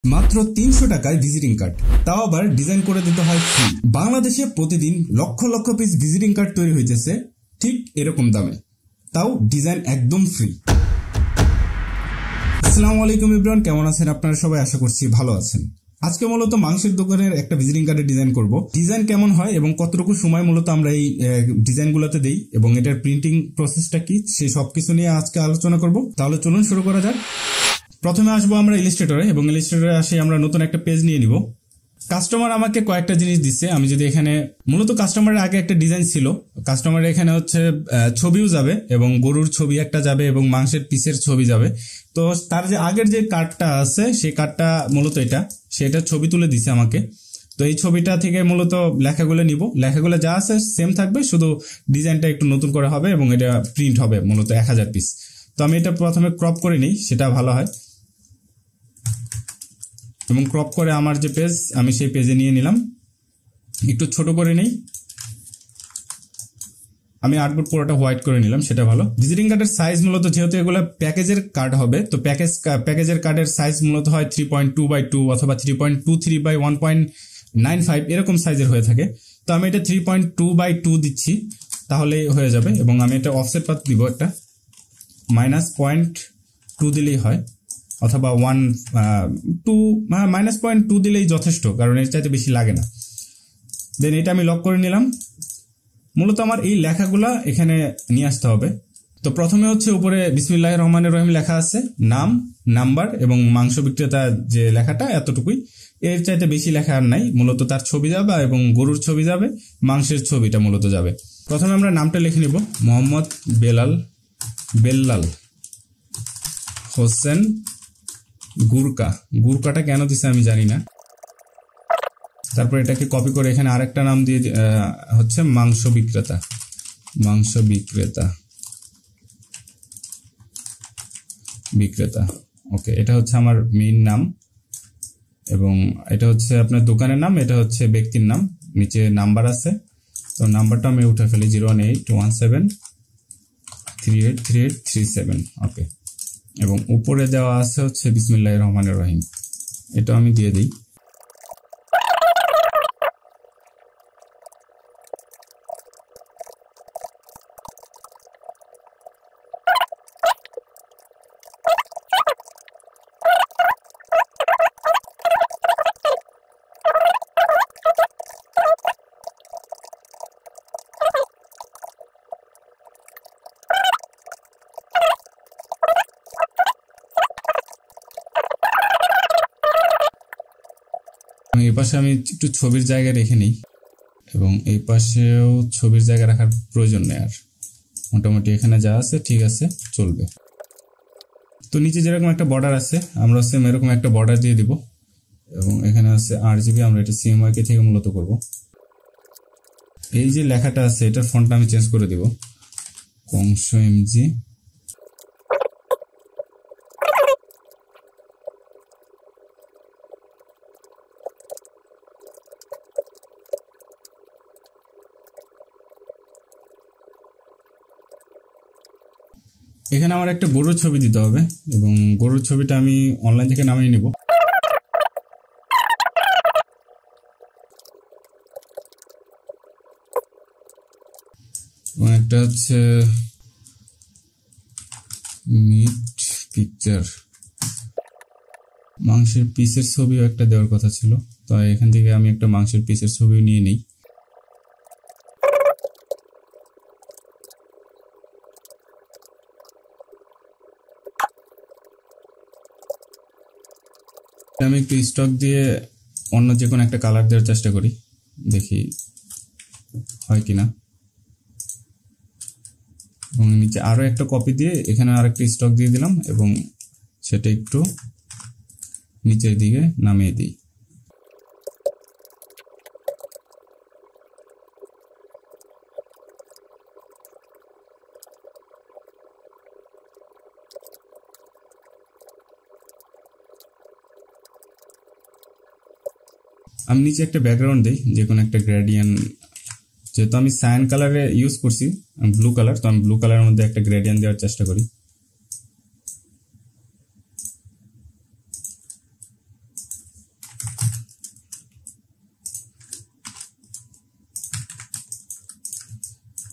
মাত্র ৩০০ টাকায় visiting card, তাও আবার ডিজাইন করে দিতে হয় ফ্রি। বাংলাদেশে প্রতিদিন lakh lakh piece visiting card তৈরি হইতেছে ঠিক এরকম দামে, তাও ডিজাইন একদম ফ্রি। আসসালামু আলাইকুম এভরিওয়ান, কেমন আছেন আপনারা সবাই? আশা করছি ভালো আছেন। আজকে মূলত মাংসের দোকানের একটা ভিজিটিং কার্ডের ডিজাইন করব। ডিজাইন কেমন হয় এবং কতটুকু সময় মূলত আমরা এই ডিজাইনগুলোতে দেই এবং এটার প্রিন্টিং প্রসেসটা কি, সেই সবকিছু নিয়ে আজকে আলোচনা করব। তাহলে চলুন শুরু করা যাক। প্রথমে আসবো আমরা ইলাস্ট্রেটরে এবং ইলাস্ট্রেটরে আসে আমরা নতুন একটা পেজ নিয়ে নিব। কাস্টমার আমাকে কয়েকটা জিনিস দিচ্ছে। আমি যদি এখানে মূলত কাস্টমারের আগে একটা ডিজাইন ছিল, কাস্টমারের এখানে হচ্ছে ছবিও যাবে এবং গরুর ছবি একটা যাবে এবং মাংসের পিসের ছবি যাবে। তো তার যে আগের যে কার্ডটা আছে সেই কার্ডটা মূলত সেটা ছবি তুলে দিছে আমাকে। তো এই ছবিটা থেকে মূলত লেখাগুলো নিব, লেখাগুলো যা আছে সেম থাকবে, শুধু ডিজাইনটা একটু নতুন করা হবে এবং এটা প্রিন্ট হবে মূলত 1000 পিস। তো আমি এটা প্রথমে ক্রপ করে নিই, সেটা ভালো হয়। এবং ক্রপ করে আমার যে পেজ, আমি সেই পেজে নিয়ে নিলাম, একটু ছোট করে নেই। আমি আর্টবোর্ড পুরোটা হোয়াইট করে নিলাম, সেটা ভালো। ভিজিটিং কার্ডের সাইজ মূলত যেহেতু এগুলো প্যাকেজের কার্ড হবে, তো প্যাকেজের কার্ডের সাইজ মূলত হয় 3.2x2 অথবা 3.23/1.95 এরকম সাইজের হয়ে থাকে। তো আমি এটা 3.2x2 দিচ্ছি, তাহলে হয়ে যাবে। এবং আমি এটা অফসেট পাত দিব, একটা -0.2 দিলেই হয়, অথবা -0.2 দিলেই যথেষ্ট, কারণ এর চাইতে বেশি লাগে না। দেন এটা আমি লক করে নিলাম। মূলত আমার এই লেখাগুলা এখানে নিয়ে আসতে হবে। তো প্রথমে হচ্ছে উপরে বিসমিল্লাহির রহমানির রহিম লেখা আছে, নাম, নাম্বার এবং মাংস বিক্রেতা যে লেখাটা এতটুকুই, এর চাইতে বেশি লেখা আর নাই। মূলত তার ছবি যাবে এবং গরুর ছবি যাবে, মাংসের ছবিটা মূলত যাবে। প্রথমে আমরা নামটা লিখে নিব, মোহাম্মদ বেল্লাল হোসেন গুরকাটা কেন দিছে আমি জানি না। তারপর এটাকে কপি করে এখানে আরেকটা নাম দিয়ে হচ্ছে মাংস বিক্রেতা। ওকে, এটা হচ্ছে আমার মেইন নাম এবং এটা হচ্ছে আপনার দোকানের নাম, এটা হচ্ছে ব্যক্তির নাম। নিচে নাম্বার আছে, তো নাম্বারটা আমি উঠে ফেলি, 01817383837। ওকে, এবং উপরে দেওয়া আছে হচ্ছে বিসমিল্লাহির রহমানির রহিম, এটা আমি দিয়ে দিই। এই পাশে আমি একটু ছবির জায়গা রেখে নিই এবং এই পাশেও ছবির জায়গা রাখার প্রয়োজন নেই আর, মোটামুটি এখানে যা আছে ঠিক আছে, চলবে। তো নিচে যেরকম একটা বর্ডার আছে, আমরা সেম এরকম একটা বর্ডার দিয়ে দিব এবং এখানে আছে RGB, আমরা এটা CMYK থেকে মূলত করব। এই যে লেখাটা আছে এটার ফন্টটা আমি চেঞ্জ করে দিব, কংস MG। এখানে আমার একটা গরুর ছবি দিতে হবে এবং গরুর ছবিটা আমি অনলাইন থেকে নামিয়ে নিব। এবং একটা হচ্ছে মিট পিকচার, মাংসের পিসের ছবিও একটা দেওয়ার কথা ছিল, তো এখান থেকে আমি একটা মাংসের পিসের ছবিও নিয়ে নিই। আমি একটু স্টক দিয়ে অন্য যে কোনো একটা কালার দেওয়ার চেষ্টা করি, দেখি হয় কিনা। এবং নিচে আরো একটা কপি দিয়ে এখানে আরেকটা স্টক দিয়ে দিলাম এবং সেটা একটু নিচের দিকে নামিয়ে দিই। আমি নিচে একটা ব্যাকগ্রাউন্ড দিই, যে কোনো একটা গ্রেডিয়েন্ট, যেহেতু আমি সায়ান কালারে ইউজ করছি ব্লু কালার, তো আমি ব্লু কালারের মধ্যে একটা গ্রেডিয়েন্ট দেওয়ার চেষ্টা করি।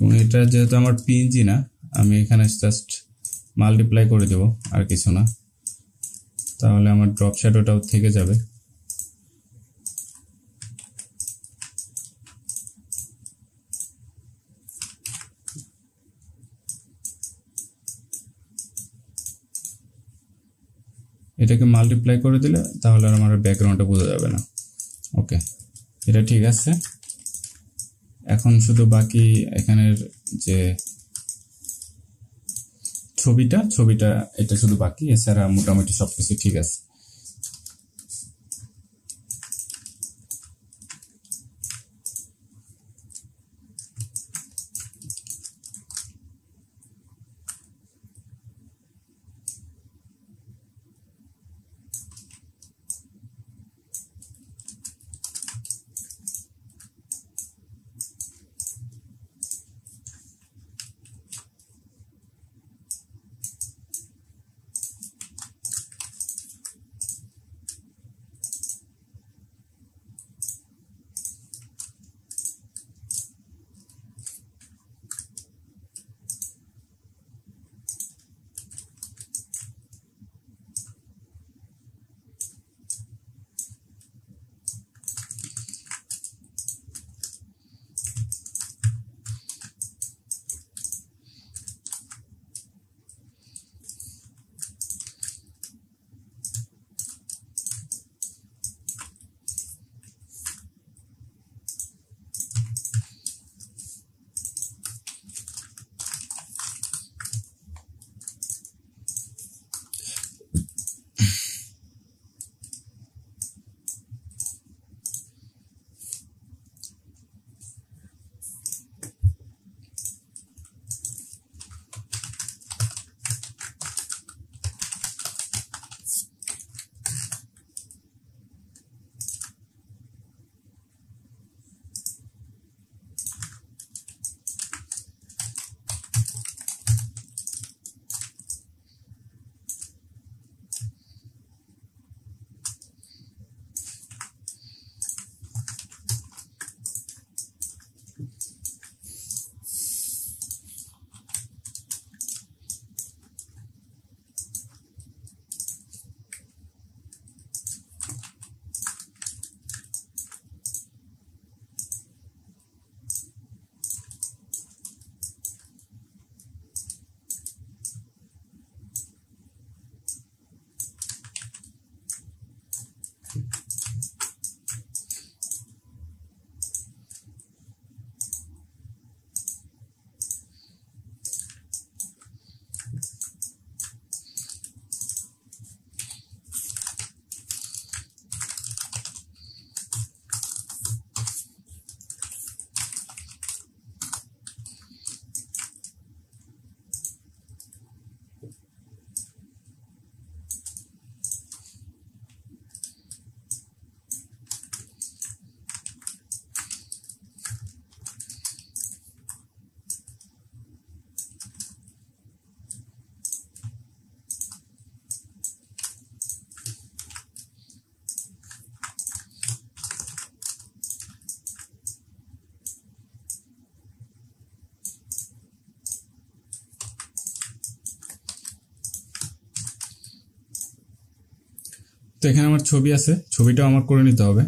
এবং এটা যেহেতু আমার পিএনজি না, আমি এখানে জাস্ট মাল্টিপ্লাই করে দেব, আর কিছু না। তাহলে আমার ড্রপ শ্যাডোটাও থেকে যাবে। এটাকে মাল্টিপ্লাই করে দিলে তাহলে আর আমার ব্যাকগ্রাউন্ডটা বোঝা যাবে না। ওকে, এটা ঠিক আছে। এখন শুধু বাকি এখানের যে ছবিটা এটা শুধু বাকি, এছাড়া মোটামুটি সবকিছু ঠিক আছে। তো এখানে আমার ছবি আছে, ছবিটাও আমার করে নিতে হবে।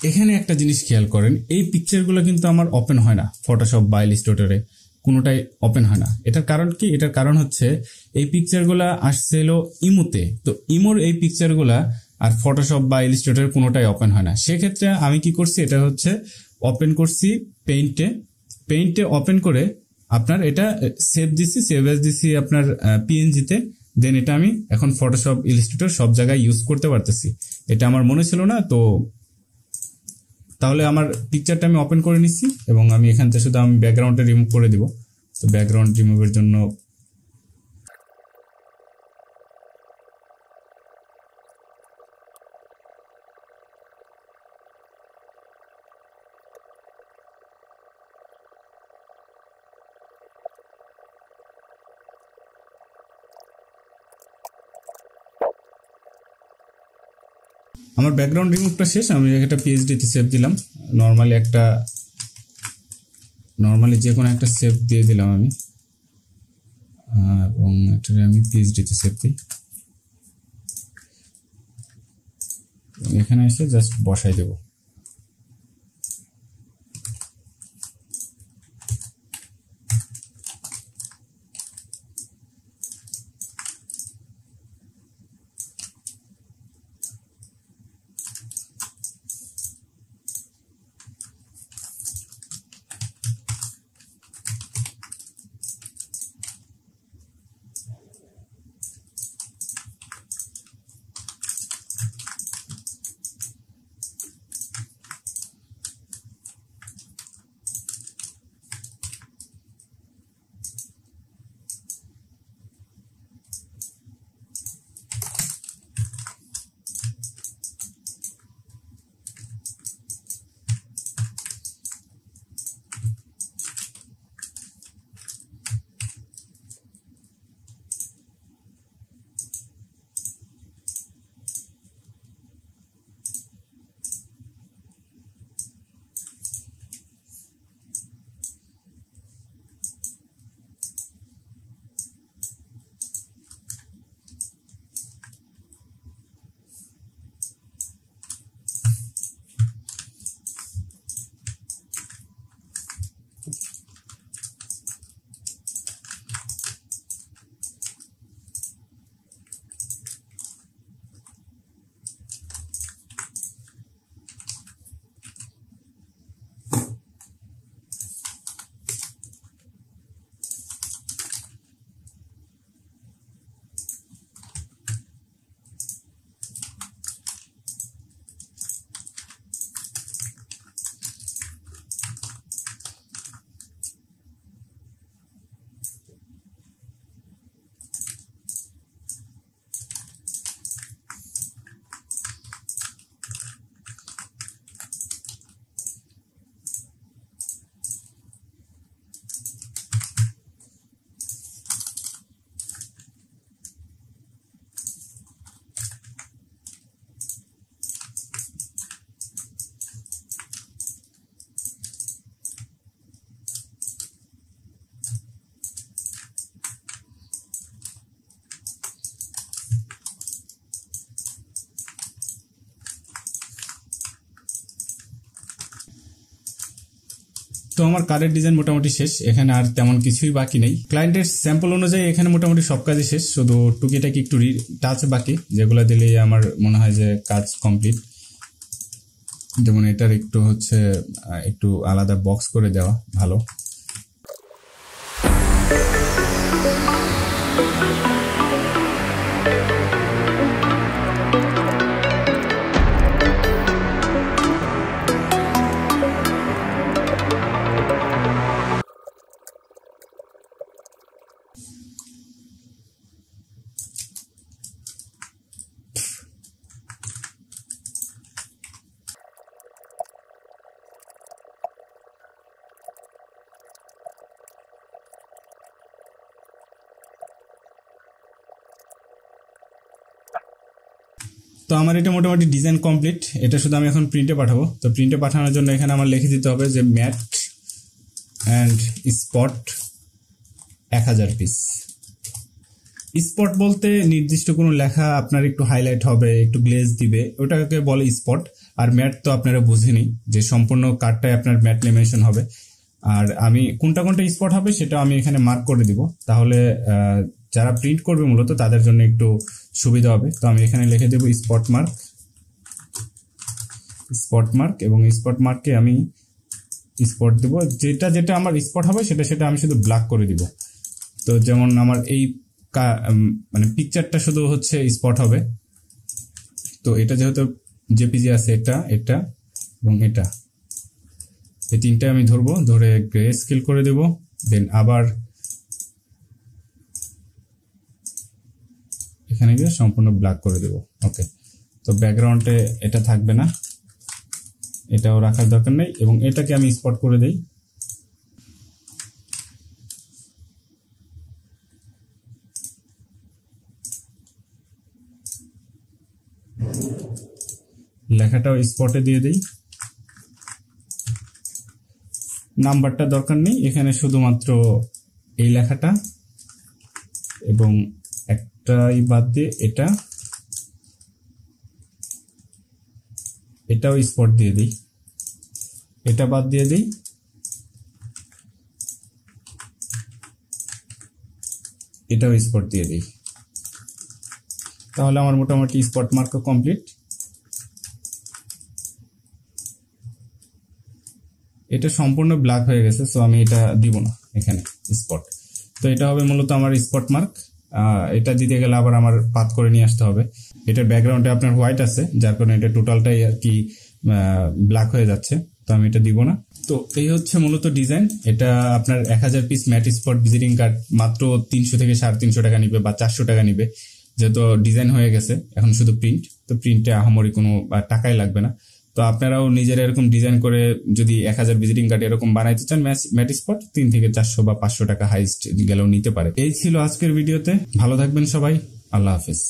এখানে একটা জিনিস খেয়াল করেন, এই পিকচারগুলো কিন্তু আমার ওপেন হয় না ফটোশপ বা ইলাস্ট্রেটরে, কোনোটাই ওপেন হয় না। এটার কারণ কি? এটার কারণ হচ্ছে এই পিকচারগুলা আসছিল ইমোতে, তো ইমোর এই পিকচারগুলা আর ফটোশপ বা ইলাস্ট্রেটর কোনোটাই ওপেন হয় না। সেক্ষেত্রে আমি কি করছি, এটা হচ্ছে ওপেন করছি পেইন্টে ওপেন করে আপনার এটা সেভ এজ দিছি আপনার পিএনজিতে। দেন এটা আমি এখন ফটোশপ ইলাস্ট্রেটর সব জায়গায় ইউজ করতে পারতেছি। এটা আমার মনে ছিল না, তো তাহলে আমার পিকচারটা আমি ওপেন করে নিচ্ছি এবং আমি এখান থেকে শুধু আমি ব্যাকগ্রাউন্ডটা রিমুভ করে দিব। তো ব্যাকগ্রাউন্ড রিমুভের জন্য আমার ব্যাকগ্রাউন্ড রিমুভটা শেষ। আমি একটা পিএইচডিতে সেভ দিলাম, নর্মালি যে কোনো একটা সেভ দিয়ে দিলাম আমি, এবং এটা আমি পিএইচডিতে সেভ দিই। এখানে এসে জাস্ট বসাই দেব। তো আমার কার্ডের ডিজাইন মোটামুটি শেষ, এখানে আর তেমন কিছুই বাকি নেই। ক্লায়েন্টের স্যাম্পল অনুযায়ী এখানে মোটামুটি সব কাজই শেষ, শুধু টুকিটাকি একটু টাচ বাকি, যেগুলো দিলেই আমার মনে হয় যে কাজ কমপ্লিট। যেমন এটার একটু আলাদা বক্স করে দেওয়া ভালো। তো আমার এটা মোটামুটি ডিজাইন কমপ্লিট। এটা শুধু আমি এখন প্রিন্টে পাঠাবো। তো প্রিন্টে পাঠানোর জন্য এখানে আমার লিখে দিতে হবে যে matte and spot 1000 piece. Spot বলতে নির্দিষ্ট কোনো লেখা আপনার একটু হাইলাইট হবে, একটু গ্লেজ দিবে, ওটাকে বলে স্পট। আর ম্যাট তো আপনারা বুঝেনি যে সম্পূর্ণ কার্ডটাই আপনার ম্যাট লেমিনেশন হবে। আর আমি কোনটা কোনটা স্পট হবে সেটা আমি এখানে মার্ক করে দিব, তাহলে যারা প্রিন্ট করবে মূলত তাদের জন্য একটু সুবিধা হবে। তো আমি এখানে লিখে দেব স্পট মার্ক, স্পট মার্ক, এবং স্পট মার্কে আমি স্পট দেব। যেটা যেটা আমার স্পট হবে সেটা সেটা আমি শুধু ব্ল্যাক করে দিব। তো যেমন আমার এই মানে পিকচারটা শুধু হচ্ছে স্পট হবে। তো এটা যেহেতু জেপিজি আছে, এটা এটা এবং এটা, এই তিনটা আমি ধরবো, ধরে গ্রে স্কেল করে দেব, দেন আবার এখানে গিয়ে সম্পূর্ণ ব্ল্যাক করে দেব। ওকে, তো ব্যাকগ্রাউন্ডে এটা থাকবে না, এটাও রাখার দরকার নেই, এবং এটাকে আমি স্পট করে দেই। লেখাটাও স্পটে দিয়ে দেই। নাম্বারটা দরকার নেই, এখানে শুধুমাত্র এই লেখাটা এবং একটাই বাদ দিয়ে এটাও স্পট দিয়ে দিই, এটা বাদ দিয়ে দিই, এটাও স্পট দিয়ে দিই। তাহলে আমার মোটামুটি স্পট মার্ক কমপ্লিট। এটা সম্পূর্ণ ব্ল্যাক হয়ে গেছে, সো আমি এটা দিব না এখানে স্পট। তো এটা হবে মূলত আমার স্পট মার্ক। এটা দিতে গেলে আবার আমার পাত করে নিয়ে আসতে হবে। এটার ব্যাকগ্রাউন্ডে আপনার হোয়াইট আছে, যার কারণে এটা টোটালটাই আর কি ব্ল্যাক হয়ে যাচ্ছে, তো আমি এটা দিব না। তো এই হচ্ছে মূলত ডিজাইন। এটা আপনার 1000 piece matte spot visiting card মাত্র 300 থেকে 350 টাকা নিবে বা 400 টাকা নিবে, যেহেতু ডিজাইন হয়ে গেছে, এখন শুধু প্রিন্ট। তো প্রিন্টে আহামরি কোনো টাকাই লাগবে না। তো আপনারাও নিজেরা এরকম ডিজাইন করে যদি 1000 ভিজিটিং কার্ড এরকম বানাইতে চান ম্যাট স্পট, 3 থেকে 400 বা 500 টাকা হাইস্ট গেলেও নিতে পারে। এই ছিল আজকের ভিডিওতে। ভালো থাকবেন সবাই, আল্লাহ হাফেজ।